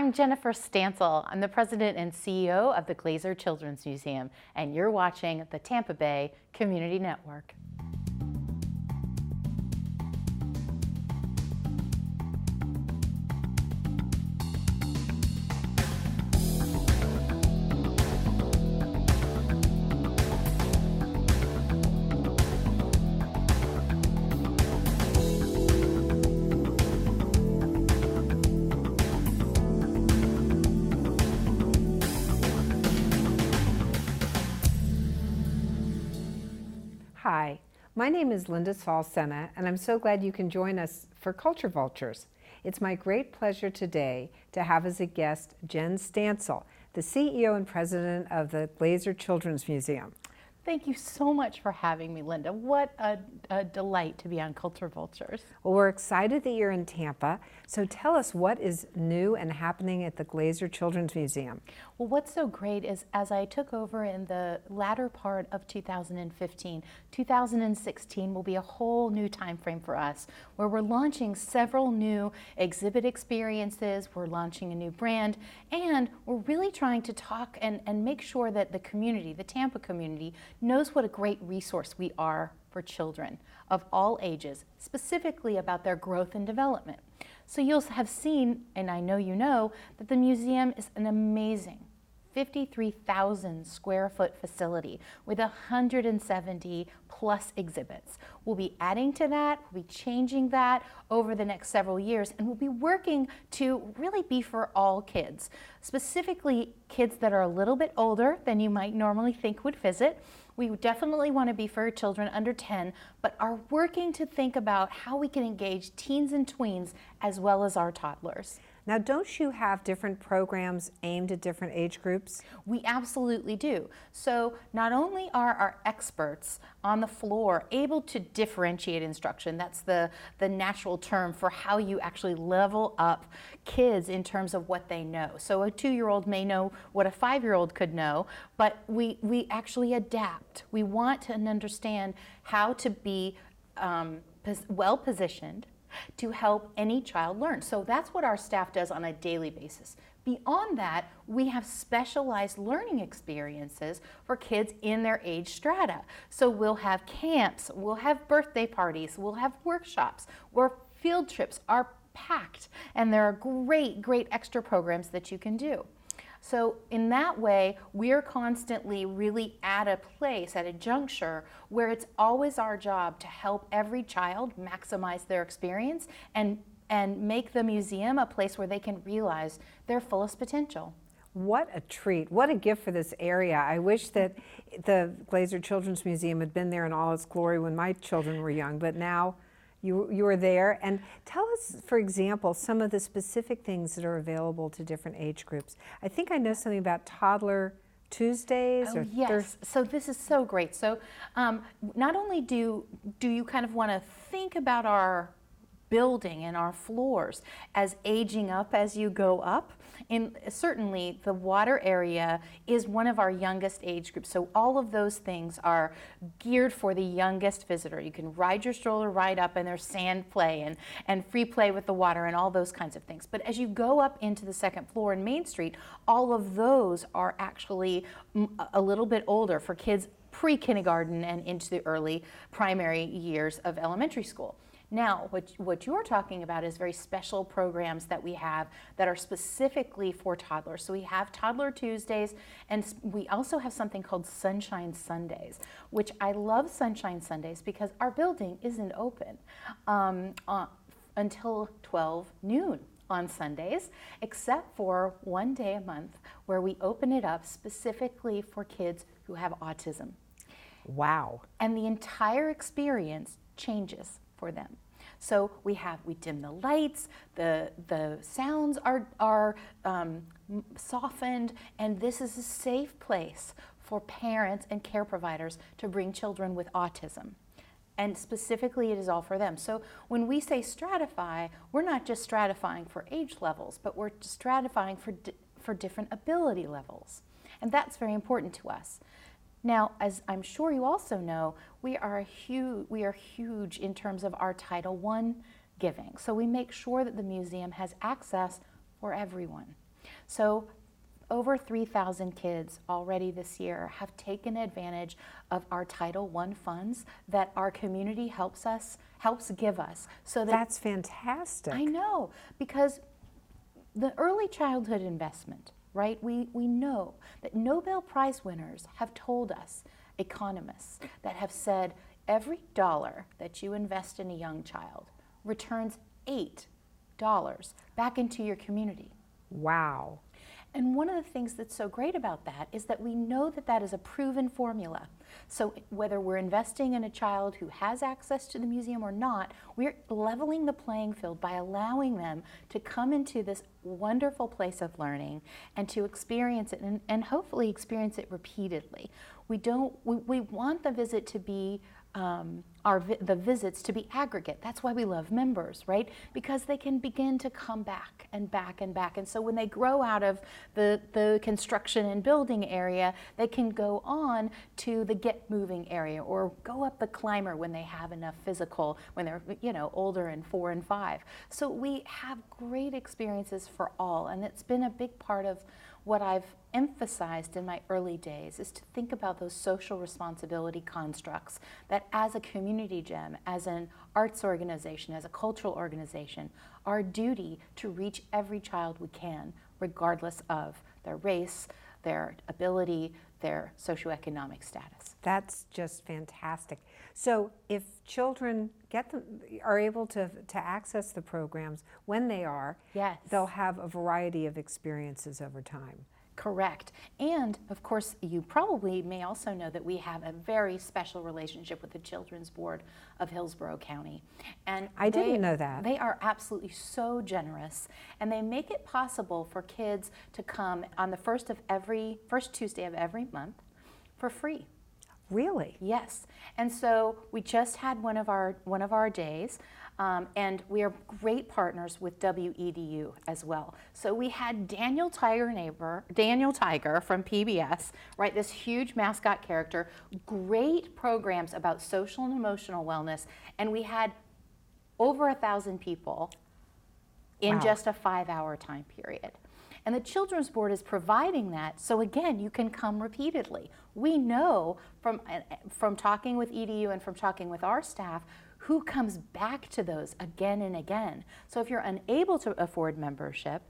I'm Jennifer Stansel. I'm the president and CEO of the Glazer Children's Museum, and you're watching the Tampa Bay Community Network. Hi, my name is Linda Saul-Sena, and I'm so glad you can join us for Culture Vultures. It's my great pleasure today to have as a guest Jen Stansel, the CEO and president of the Glazer Children's Museum. Thank you so much for having me, Linda. What a delight to be on Culture Vultures. Well, we're excited that you're in Tampa, so tell us what is new and happening at the Glazer Children's Museum. Well, what's so great is as I took over in the latter part of 2015, 2016 will be a whole new time frame for us where we're launching several new exhibit experiences, we're launching a new brand, and we're really trying to talk and make sure that the community, the Tampa community, knows what a great resource we are for children of all ages, specifically about their growth and development. So you'll have seen, and I know you know, that the museum is an amazing 53,000 square foot facility with 170 plus exhibits. We'll be adding to that, we'll be changing that over the next several years, and we'll be working to really be for all kids, specifically kids that are a little bit older than you might normally think would visit. We definitely want to be for children under 10, but are working to think about how we can engage teens and tweens as well as our toddlers. Now, don't you have different programs aimed at different age groups? We absolutely do. So not only are our experts on the floor able to differentiate instruction, that's the natural term for how you actually level up kids in terms of what they know. So a 2-year-old may know what a 5-year-old could know, but we actually adapt. We want to understand how to be well positioned to help any child learn. So that's what our staff does on a daily basis. Beyond that, we have specialized learning experiences for kids in their age strata. So we'll have camps, we'll have birthday parties, we'll have workshops, where field trips are packed, and there are great extra programs that you can do. So in that way, we're constantly really at a place, at a juncture, where it's always our job to help every child maximize their experience and make the museum a place where they can realize their fullest potential. What a treat. What a gift for this area. I wish that the Glazer Children's Museum had been there in all its glory when my children were young, but now you are there. And tell us, for example, some of the specific things that are available to different age groups. I think I know something about Toddler Tuesdays. Oh, yes. So this is so great. So not only do you kind of want to think about our building and our floors as aging up as you go up, and certainly the water area is one of our youngest age groups. So all of those things are geared for the youngest visitor. You can ride your stroller right up, and there's sand play and free play with the water and all those kinds of things. But as you go up into the second floor in Main Street, all of those are actually a little bit older for kids pre-kindergarten and into the early primary years of elementary school. Now, what you're talking about is very special programs that we have that are specifically for toddlers. So we have Toddler Tuesdays, and we also have something called Sunshine Sundays, which I love Sunshine Sundays because our building isn't open until 12 noon on Sundays, except for one day a month where we open it up specifically for kids who have autism. Wow. And the entire experience changes for them. So we dim the lights, the sounds are softened, and this is a safe place for parents and care providers to bring children with autism. And specifically, it is all for them. So when we say stratify, we're not just stratifying for age levels, but we're stratifying for different ability levels. And that's very important to us. Now, as I'm sure you also know, we are huge in terms of our Title I giving. So we make sure that the museum has access for everyone. So over 3,000 kids already this year have taken advantage of our Title I funds that our community helps give us. So that's fantastic. I know, because the early childhood investment, right? We know that Nobel Prize winners have told us, economists, that have said every dollar that you invest in a young child returns $8 back into your community. Wow. And one of the things that's so great about that is that we know that that is a proven formula. So whether we're investing in a child who has access to the museum or not, we're leveling the playing field by allowing them to come into this wonderful place of learning and to experience it and hopefully experience it repeatedly. We want the visit to be the visits to be aggregate. That's why we love members, right? Because they can begin to come back and back and back. And so when they grow out of the construction and building area, they can go on to the get moving area or go up the climber when they have enough physical, when they're older and 4 and 5. So we have great experiences for all, and it's been a big part of what I've emphasized in my early days is to think about those social responsibility constructs that as a community gym, as an arts organization, as a cultural organization, our duty to reach every child we can, regardless of their race, their ability, their socioeconomic status. That's just fantastic. So if children are able to access the programs when they are, yes, they'll have a variety of experiences over time. Correct. And of course, you probably may also know that we have a very special relationship with the Children's Board of Hillsborough County. And I didn't know that. They are absolutely so generous, and they make it possible for kids to come on the first Tuesday of every month for free. Really? Yes. And so we just had one of our days, and we are great partners with WEDU as well. So we had Daniel Tiger from PBS, right? This huge mascot character, great programs about social and emotional wellness, and we had over 1,000 people in Wow. just a 5-hour time period. And the Children's Board is providing that, so again, you can come repeatedly. We know from talking with EDU and from talking with our staff who comes back to those again and again. So if you're unable to afford membership,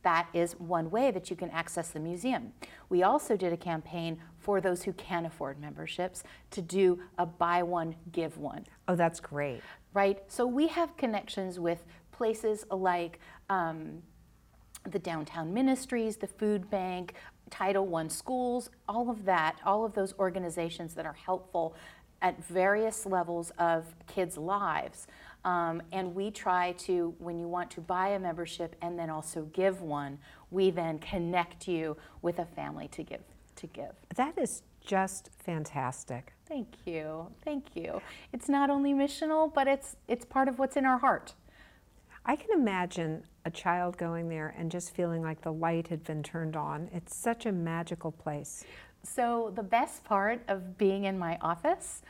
that is one way that you can access the museum. We also did a campaign for those who can afford memberships to do a buy one, give one. Oh, that's great. Right? So we have connections with places like the downtown ministries, the food bank, Title I schools, all of that, all of those organizations that are helpful at various levels of kids' lives. And we try to, when you want to buy a membership and then also give one, we then connect you with a family to give. That is just fantastic. Thank you. Thank you. It's not only missional, but it's part of what's in our heart. I can imagine a child going there and just feeling like the light had been turned on. It's such a magical place. So the best part of being in my office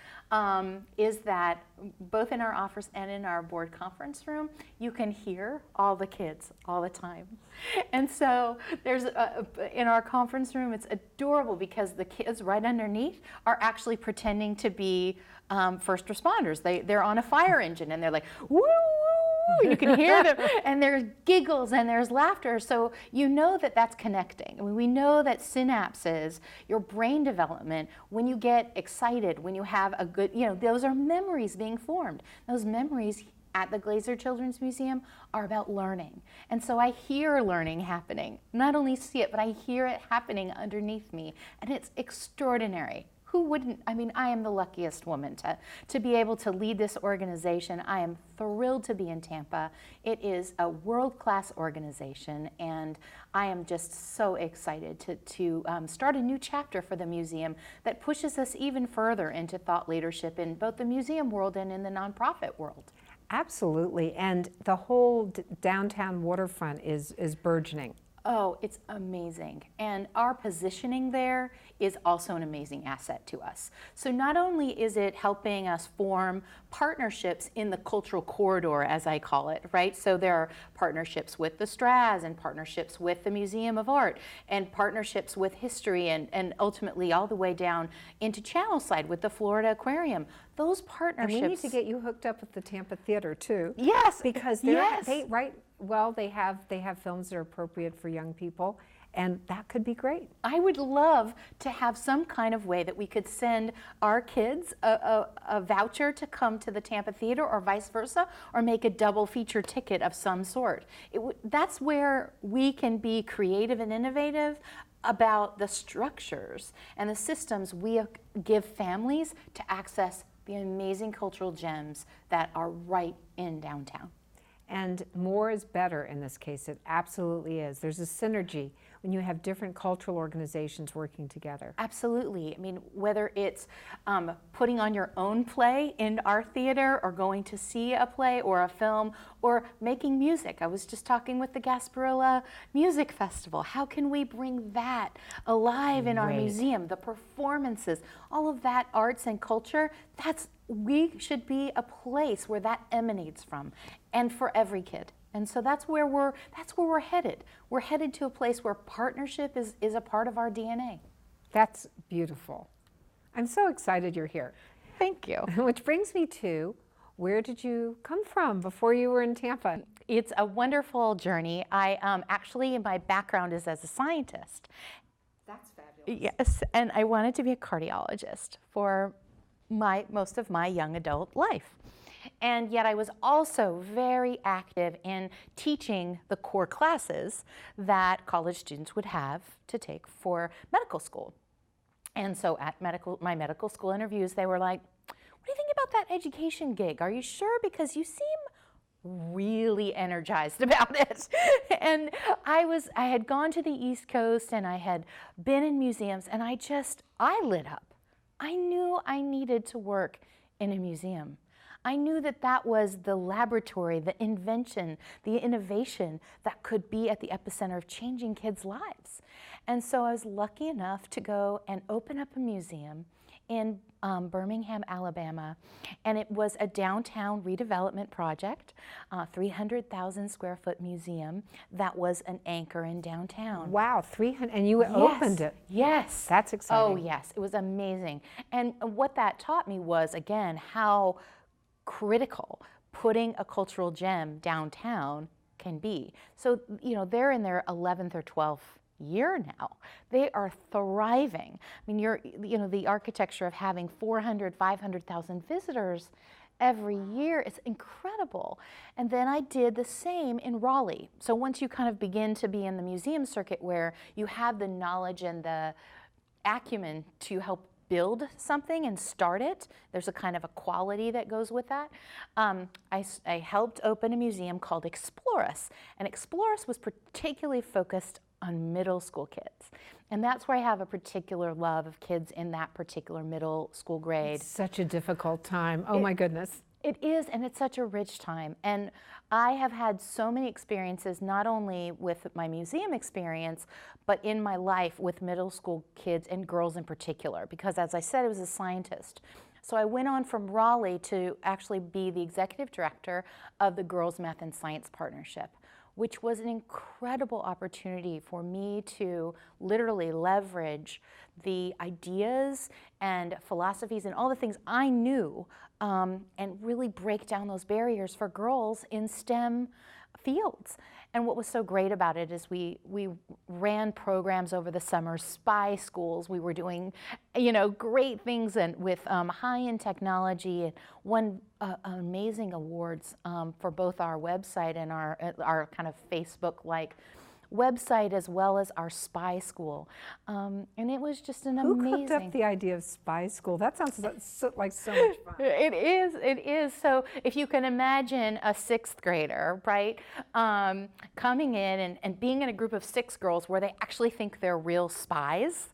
is that both in our office and in our board conference room, you can hear all the kids all the time. And so there's in our conference room, it's adorable because the kids right underneath are actually pretending to be first responders. They're on a fire engine and they're like, woo, woo. You can hear them, and there's giggles and there's laughter. So you know that that's connecting. I mean, we know that synapses, your brain development, when you get excited, when you have a good, those are memories being formed. Those memories at the Glazer Children's Museum are about learning. And so I hear learning happening. Not only see it, but I hear it happening underneath me, and it's extraordinary. Who wouldn't? I mean, I am the luckiest woman to be able to lead this organization. I am thrilled to be in Tampa. It is a world-class organization, and I am just so excited to start a new chapter for the museum that pushes us even further into thought leadership in both the museum world and in the nonprofit world. Absolutely, and the whole downtown waterfront is burgeoning. Oh, it's amazing. And our positioning there is also an amazing asset to us. So not only is it helping us form partnerships in the cultural corridor, as I call it, right? So there are partnerships with the Straz and partnerships with the Museum of Art and partnerships with history and ultimately all the way down into Channelside with the Florida Aquarium. Those partnerships. And we need to get you hooked up with the Tampa Theater too. Yes. Because they have films that are appropriate for young people, and that could be great. I would love to have some kind of way that we could send our kids a voucher to come to the Tampa Theater or vice versa, or make a double feature ticket of some sort. That's where we can be creative and innovative about the structures and the systems we give families to access the amazing cultural gems that are right in downtown. And more is better in this case. It absolutely is. There's a synergy when you have different cultural organizations working together. Absolutely. I mean, whether it's putting on your own play in our theater or going to see a play or a film or making music. I was just talking with the Gasparilla Music Festival. How can we bring that alive in our museum? The performances, all of that arts and culture, we should be a place where that emanates from, and for every kid. And so that's where we're headed. We're headed to a place where partnership is a part of our DNA. That's beautiful. I'm so excited you're here. Thank you. Which brings me to, where did you come from before you were in Tampa? It's a wonderful journey. I actually, my background is as a scientist. That's fabulous. Yes, and I wanted to be a cardiologist for most of my young adult life. And yet I was also very active in teaching the core classes that college students would have to take for medical school. And so at my medical school interviews, they were like, what do you think about that education gig? Are you sure? Because you seem really energized about it. And I had gone to the East Coast and I had been in museums, and I lit up. I knew I needed to work in a museum. I knew that was the laboratory, the invention, the innovation that could be at the epicenter of changing kids' lives. And so I was lucky enough to go and open up a museum in Birmingham, Alabama, and it was a downtown redevelopment project, 300,000 square foot museum that was an anchor in downtown. Wow, 300, and you opened it. Yes. That's exciting. Oh yes, it was amazing. And what that taught me was, again, how critical putting a cultural gem downtown can be. So, they're in their 11th or 12th year now. They are thriving. I mean, the architecture of having 400, 500,000 visitors every year is incredible. And then I did the same in Raleigh. So once you kind of begin to be in the museum circuit where you have the knowledge and the acumen to help build something and start it, there's a kind of a quality that goes with that. I helped open a museum called Explorus, and Explorus was particularly focused on middle school kids. And that's where I have a particular love of kids in that particular middle school grade. It's such a difficult time. Oh my goodness. It is, and it's such a rich time. And I have had so many experiences, not only with my museum experience, but in my life with middle school kids and girls in particular, because as I said, I was a scientist. So I went on from Raleigh to actually be the executive director of the Girls Math and Science Partnership, which was an incredible opportunity for me to literally leverage the ideas and philosophies and all the things I knew and really break down those barriers for girls in STEM fields. And what was so great about it is we ran programs over the summer, spy schools. We were doing, great things and with high-end technology, and won amazing awards for both our website and our kind of Facebook-like website, as well as our spy school. And it was just an amazing... Who cooked up the idea of spy school? That sounds like so much fun. It is. So if you can imagine a sixth grader, right, coming in and being in a group of 6 girls where they actually think they're real spies,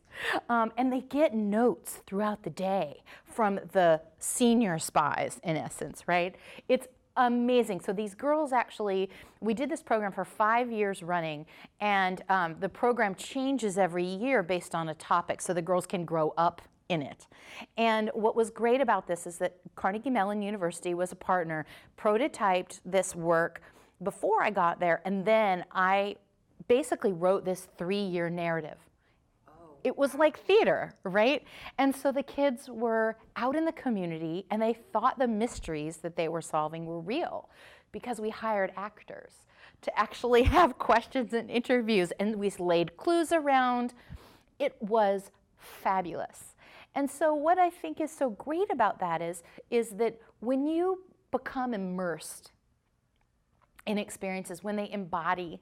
and they get notes throughout the day from the senior spies, in essence, right? It's Amazing. So these girls actually, we did this program for 5 years running, and the program changes every year based on a topic, so the girls can grow up in it. And what was great about this is that Carnegie Mellon University was a partner, prototyped this work before I got there, and then I basically wrote this 3-year narrative. It was like theater, right? And so the kids were out in the community and they thought the mysteries that they were solving were real because we hired actors to actually have questions and interviews, and we laid clues around. It was fabulous. And so what I think is so great about that is that when you become immersed in experiences, when they embody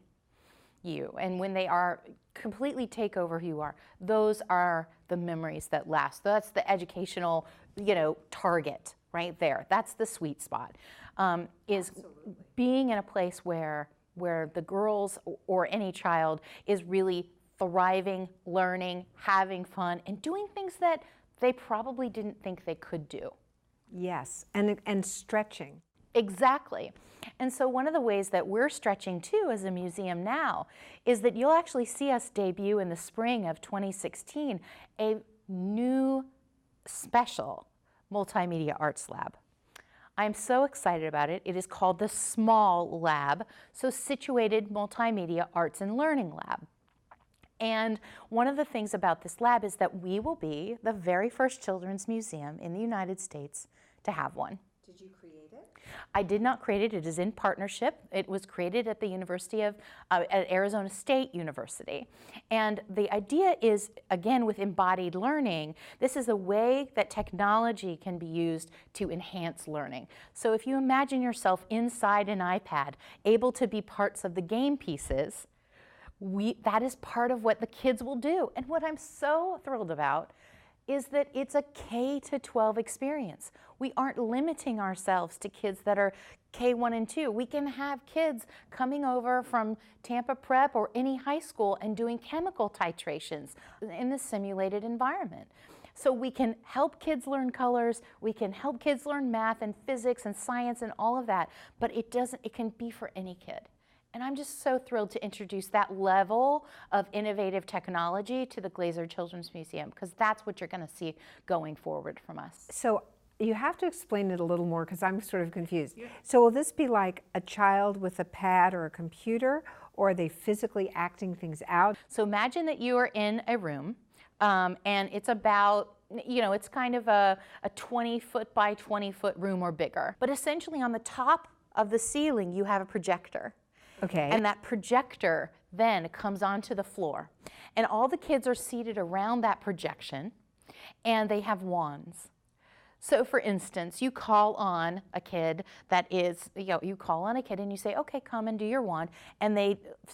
you and when they are completely take over who you are, those are the memories that last. That's the educational, target right there. That's the sweet spot. Is Absolutely. Being in a place where the girls or any child is really thriving, learning, having fun, and doing things that they probably didn't think they could do. Yes, and stretching. Exactly. And so one of the ways that we're stretching too as a museum now is that you'll actually see us debut in the spring of 2016 a new special multimedia arts lab. I'm so excited about it. It is called the Small Lab, so Situated Multimedia Arts and Learning Lab. And one of the things about this lab is that we will be the very first children's museum in the United States to have one. Did you create it? I did not create it. It is in partnership. It was created at the University of, at Arizona State University. And the idea is, again, with embodied learning, this is a way that technology can be used to enhance learning. So if you imagine yourself inside an iPad, able to be parts of the game pieces, that is part of what the kids will do. And what I'm so thrilled about is that it's a K-12 experience. We aren't limiting ourselves to kids that are K1 and 2. We can have kids coming over from Tampa Prep or any high school and doing chemical titrations in the simulated environment. So we can help kids learn colors, we can help kids learn math and physics and science and all of that, but it can be for any kid. And I'm just so thrilled to introduce that level of innovative technology to the Glazer Children's Museum, because that's what you're going to see going forward from us. So you have to explain it a little more because I'm sort of confused. Yeah. So will this be like a child with a pad or a computer, or are they physically acting things out? So imagine that you are in a room and it's about, it's kind of a 20-foot by 20-foot room or bigger. But essentially on the top of the ceiling you have a projector. Okay. And that projector then comes onto the floor. And all the kids are seated around that projection, and they have wands. So for instance, you call on a kid that is, you call on a kid and you say, okay, come and do your wand. And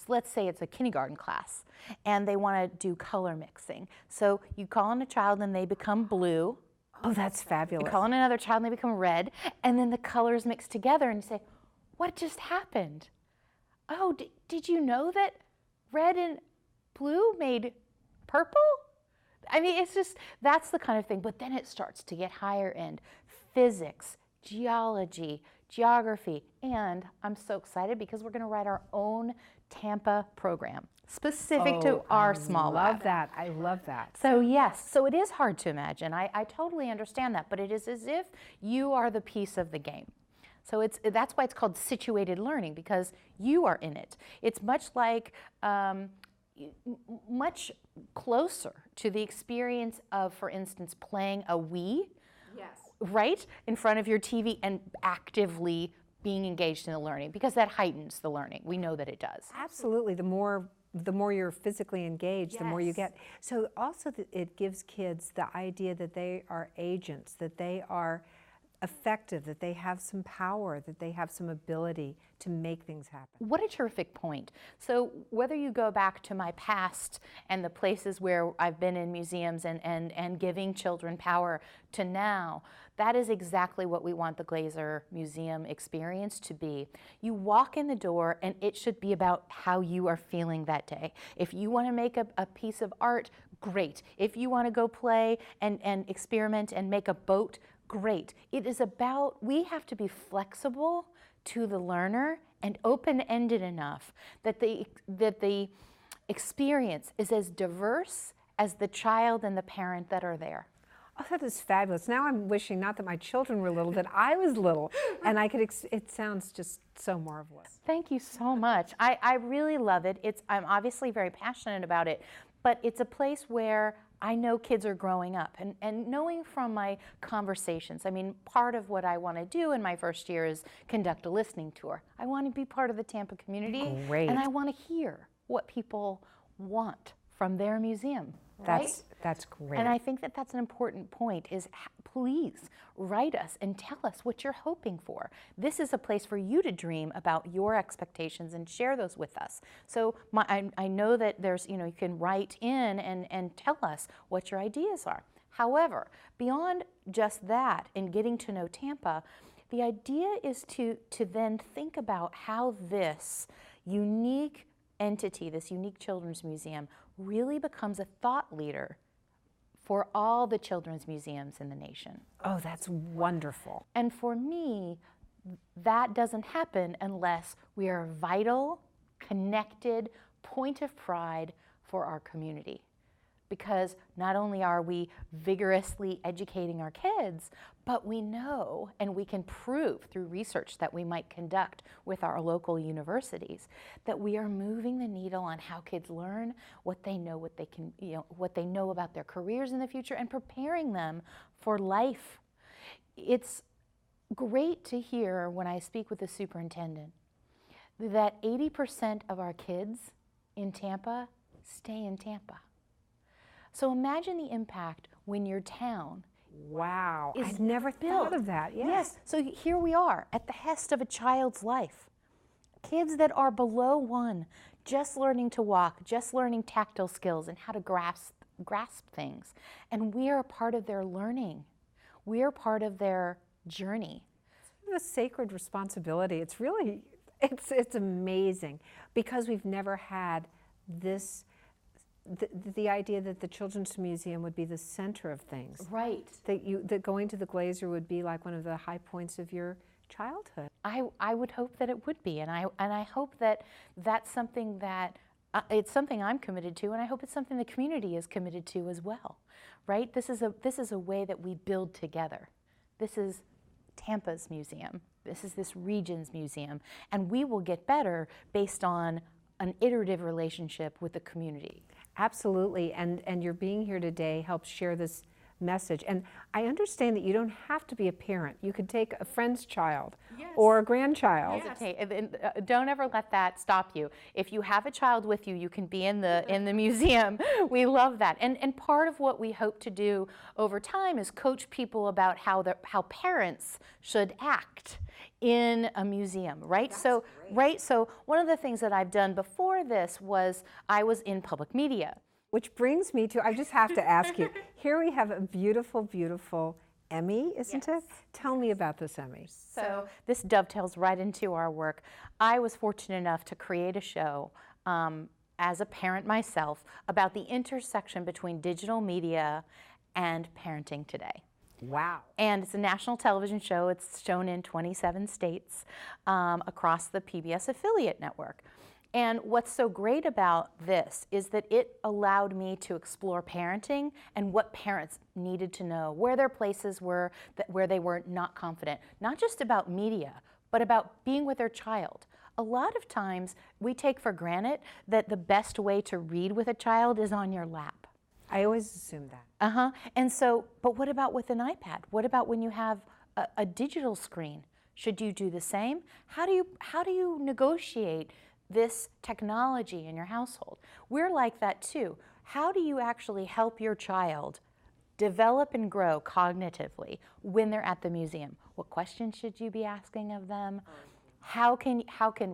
let's say it's a kindergarten class, and they want to do color mixing. So you call on a child and they become blue. Oh, that's fabulous. You call on another child and they become red, and then the colors mix together and you say, what just happened? Oh, did you know that red and blue made purple? I mean, it's just, that's the kind of thing. But then it starts to get higher end. Physics, geology, geography. And I'm so excited because we're going to write our own Tampa program specific to our small lab. I love that. I love that. So yes, so it is hard to imagine. I totally understand that. But it is as if you are the piece of the game. So that's why it's called situated learning, because you are in it. It's much like, much closer to the experience of, for instance, playing a Wii, yes, right, in front of your TV and actively being engaged in the learning, because that heightens the learning. We know that it does. Absolutely. The more you're physically engaged, yes, the more you get. So also it gives kids the idea that they are agents, that they are effective, that they have some power, that they have some ability to make things happen. What a terrific point. So whether you go back to my past and the places where I've been in museums and giving children power to now, that is exactly what we want the Glazer Museum experience to be. You walk in the door and it should be about how you are feeling that day. If you want to make a piece of art, great. If you want to go play and experiment and make a boat, great. It is about, we have to be flexible to the learner and open-ended enough that the experience is as diverse as the child and the parent that are there. Oh, that is fabulous. Now I'm wishing, not that my children were little, that I was little, and I could, it sounds just so marvelous. Thank you so much. I really love it. I'm obviously very passionate about it, but it's a place where I know kids are growing up, and knowing from my conversations, I mean, part of what I want to do in my first year is conduct a listening tour. I want to be part of the Tampa community, Great. and I want to hear what people want from their museum. Right? That's great. And I think that that's an important point is please write us and tell us what you're hoping for. This is a place for you to dream about your expectations and share those with us. So I know that there's, you can write in and tell us what your ideas are. However, beyond just that and getting to know Tampa, the idea is to then think about how this unique entity, this unique children's museum, really becomes a thought leader for all the children's museums in the nation. Oh, that's wonderful. And for me, that doesn't happen unless we are a vital, connected point of pride for our community. Because not only are we vigorously educating our kids, but we know and we can prove through research that we might conduct with our local universities that we are moving the needle on how kids learn, what they know, what they can, what they know about their careers in the future, and preparing them for life. It's great to hear when I speak with the superintendent that 80% of our kids in Tampa stay in Tampa. So imagine the impact when your town Wow, is I'd never built. thought of that. Yes, so here we are at the hest of a child's life. Kids that are below 1, just learning to walk, just learning tactile skills and how to grasp things. And we are a part of their learning. We are part of their journey. It's a sacred responsibility. It's really, it's amazing because we've never had this. The idea that the Children's Museum would be the center of things. Right. That going to the Glazer would be like one of the high points of your childhood. I would hope that it would be, and I hope that that's something that it's something I'm committed to, and I hope it's something the community is committed to as well. Right? This is a way that we build together. This is Tampa's museum. This is this region's museum, and we will get better based on an iterative relationship with the community. Absolutely, and your being here today helps share this message. And I understand that you don't have to be a parent. You could take a friend's child or a grandchild. Yes. Don't ever let that stop you. If you have a child with you, you can be in the museum. We love that. And part of what we hope to do over time is coach people about how parents should act in a museum, right? So one of the things that I've done before this was I was in public media. Which brings me to, I just have to ask you, here we have a beautiful, beautiful Emmy, isn't it? Tell me about this Emmy. So this dovetails right into our work. I was fortunate enough to create a show as a parent myself about the intersection between digital media and parenting today. Wow. And it's a national television show. It's shown in 27 states across the PBS affiliate network. And what's so great about this is that it allowed me to explore parenting and what parents needed to know, where their places were, where they were not confident, not just about media, but about being with their child. A lot of times we take for granted that the best way to read with a child is on your lap. I always assumed that. And so, but what about with an iPad? What about when you have a digital screen? Should you do the same? How do you negotiate this technology in your household? We're like that too. How do you actually help your child develop and grow cognitively when they're at the museum? What questions should you be asking of them? How can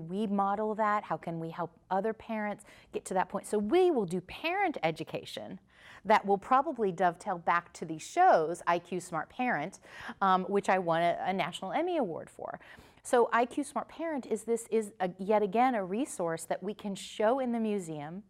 we model that? How can we help other parents get to that point? So we will do parent education that will probably dovetail back to these shows, IQ Smart Parent, which I won a National Emmy Award for. So IQ Smart Parent is yet again a resource that we can show in the museum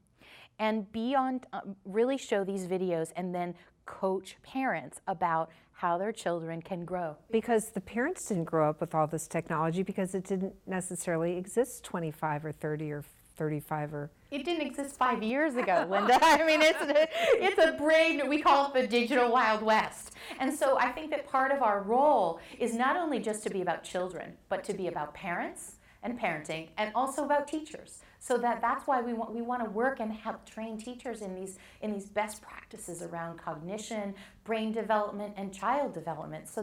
and be on, really show these videos and then coach parents about how their children can grow. Because the parents didn't grow up with all this technology because it didn't necessarily exist 25 or 30 or 35 or... It didn't exist 5 years ago, Linda. I mean, it's a brave, we call it the digital Wild West. And so I think that part of our role is not only just to be about children, but to be about parents and parenting, and also about teachers. So that's why we want to work and help train teachers in these best practices around cognition, brain development, and child development, so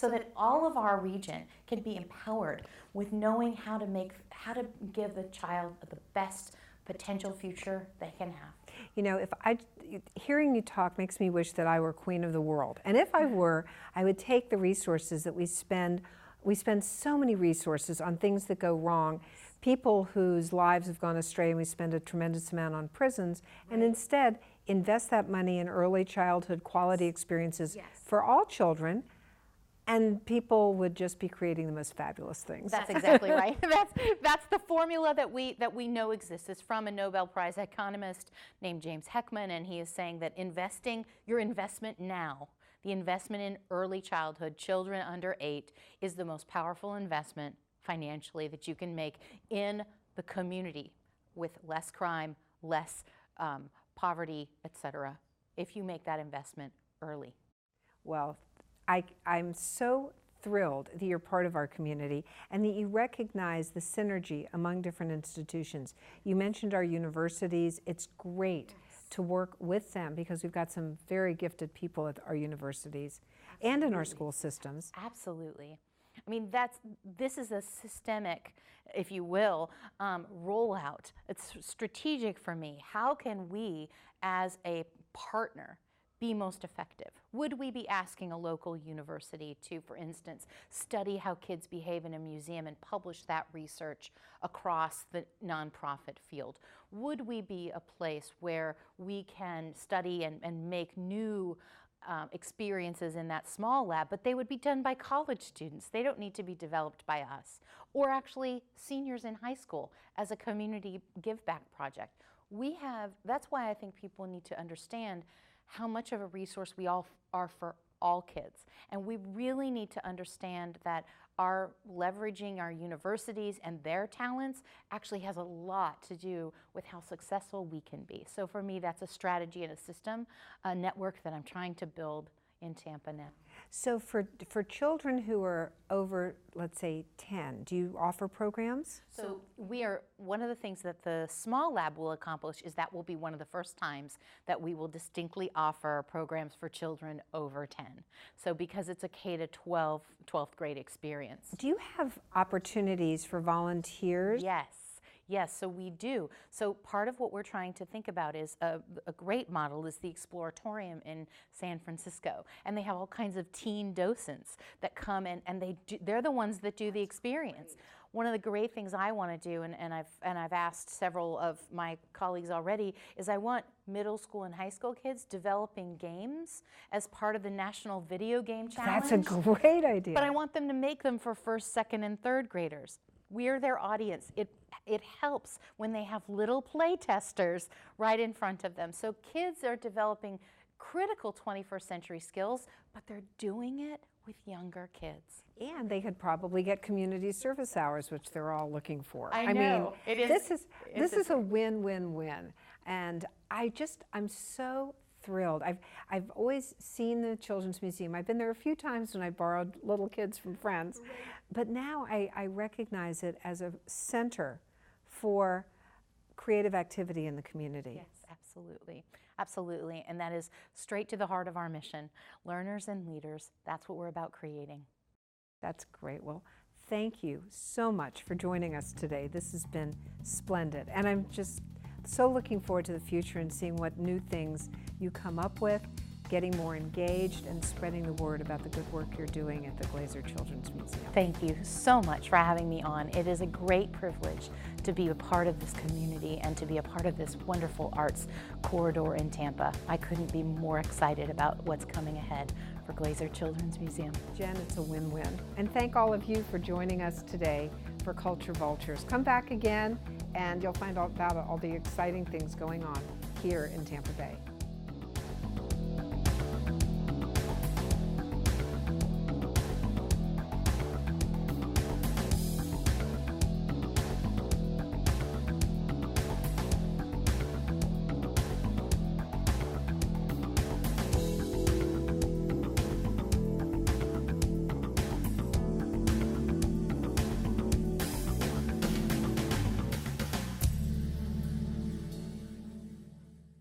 that all of our region can be empowered with knowing how to give the child the best potential future they can have. You know, hearing you talk makes me wish that I were queen of the world. And if I were, I would take the resources that we spend so many resources on things that go wrong, people whose lives have gone astray, and we spend a tremendous amount on prisons, and instead invest that money in early childhood quality experiences for all children, and people would just be creating the most fabulous things. That's exactly right. That's the formula that we know exists. It's from a Nobel Prize economist named James Heckman, and he is saying that your investment now, the investment in early childhood, children under 8, is the most powerful investment financially that you can make in the community with less crime, less poverty, etc., if you make that investment early. Well, I'm so thrilled that you're part of our community and that you recognize the synergy among different institutions. You mentioned our universities. It's great to work with them because we've got some very gifted people at our universities and in our school systems. Absolutely. I mean, this is a systemic, if you will, rollout. It's strategic for me. How can we, as a partner, be most effective? Would we be asking a local university to, for instance, study how kids behave in a museum and publish that research across the nonprofit field? Would we be a place where we can study and make new experiences in that small lab, but they would be done by college students? They don't need to be developed by us. Or actually seniors in high school as a community give back project. That's why I think people need to understand how much of a resource we all are for all kids. And we really need to understand that our leveraging our universities and their talents actually has a lot to do with how successful we can be. So for me, that's a strategy and a system, a network that I'm trying to build in Tampa now. So for children who are over, let's say, 10, do you offer programs? So one of the things that the small lab will accomplish is that will be one of the first times that we will distinctly offer programs for children over 10. So because it's a K-12, 12th grade experience. Do you have opportunities for volunteers? Yes, so we do. So part of what we're trying to think about is a great model is the Exploratorium in San Francisco. And they have all kinds of teen docents that come and they're the ones that do the experience. One of the great things I want to do, and I've asked several of my colleagues already, is I want middle school and high school kids developing games as part of the National Video Game Challenge. That's a great idea. But I want them to make them for first, second, and third graders. We're their audience. It helps when they have little play testers right in front of them. So kids are developing critical 21st century skills, but they're doing it with younger kids. And they could probably get community service hours, which they're all looking for. I know. I mean, this is a win-win-win. And I'm so thrilled. I've always seen the Children's Museum. I've been there a few times when I borrowed little kids from friends. But now I recognize it as a center for creative activity in the community. Yes, absolutely. Absolutely. And that is straight to the heart of our mission. Learners and leaders, that's what we're about creating. That's great. Well, thank you so much for joining us today. This has been splendid. And I'm just so looking forward to the future and seeing what new things you come up with, getting more engaged and spreading the word about the good work you're doing at the Glazer Children's Museum. Thank you so much for having me on. It is a great privilege to be a part of this community and to be a part of this wonderful arts corridor in Tampa. I couldn't be more excited about what's coming ahead for Glazer Children's Museum. Jen, it's a win-win. And thank all of you for joining us today for Culture Vultures. Come back again and you'll find out about all the exciting things going on here in Tampa Bay.